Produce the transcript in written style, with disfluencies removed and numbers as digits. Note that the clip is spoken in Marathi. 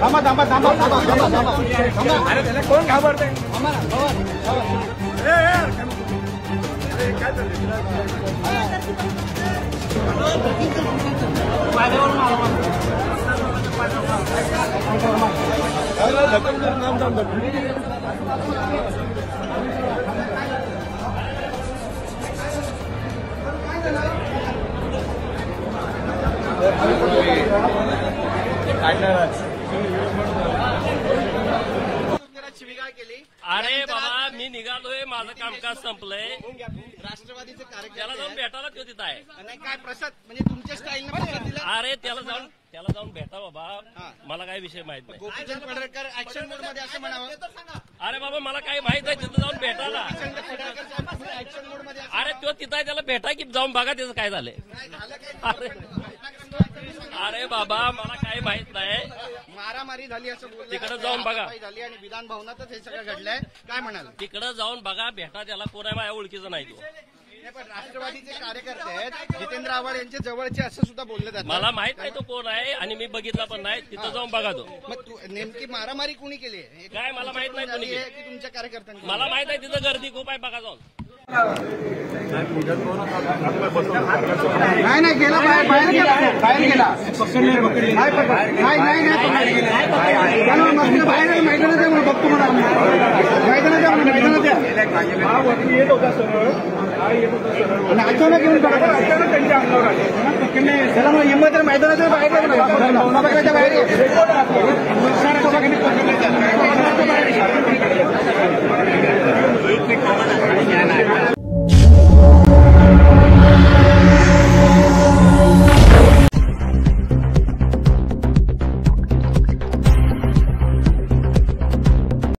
थांबा थांबा थांबा थांबा थांबा थांबा. अरे त्याला कोण घाबरतंय? थांबा ना. काय शिवीगाळ केली. अरे बाबा मी निघालोय, माझं कामकाज संपलंय. राष्ट्रवादीचे त्याला जाऊन भेटायला तो तिथं आहे. नाही काय प्रसाद म्हणजे तुमच्या स्टाईलने अरे त्याला जाऊन भेटा बाबा. मला काही विषय माहित नाही. गोपीचंद पडळकर ऍक्शन मोड मध्ये असं म्हणावं. अरे बाबा मला काही माहित आहे, तिथं जाऊन भेटायला. ऍक्शन मोड मध्ये अरे तो तिथं आहे, त्याला भेटा की जाऊन बघा त्याचं काय झालंय. अरे बाबा मला काही माहित नाही. मारामारी झाली असं बोललं. तिकडे जाऊन बघा. झाली आणि विधान भवनातच हे सगळं घडलंय. काय म्हणाल? तिकडे जाऊन बघा, भेटा त्याला. कोण आहे माझ्या ओळखीचं नाही तो. पण राष्ट्रवादीचे कार्यकर्ते आहेत, जितेंद्र आव्हाड यांचे जवळचे असं सुद्धा बोललं जातं. मला माहित नाही तो कोण आहे आणि मी बघितला पण नाही. तिथं जाऊन बघा तो. मग नेमकी मारामारी कोणी केली? काय मला माहित नाही कोणी केली. की तुमच्या कार्यकर्त्यांनी? मला माहित आहे तिथं गर्दी खूप आहे, बघा जाऊन. नाही नाही गेला, बाहेर गेला, बाहेर गेला. बाहेर मैदानात बघतो म्हणा. मैदानात येत होता सरळ आणि अचानक येऊन त्यांच्या अंगावर आले. त्याला मग हिंमत मैदानाच्या बाहेर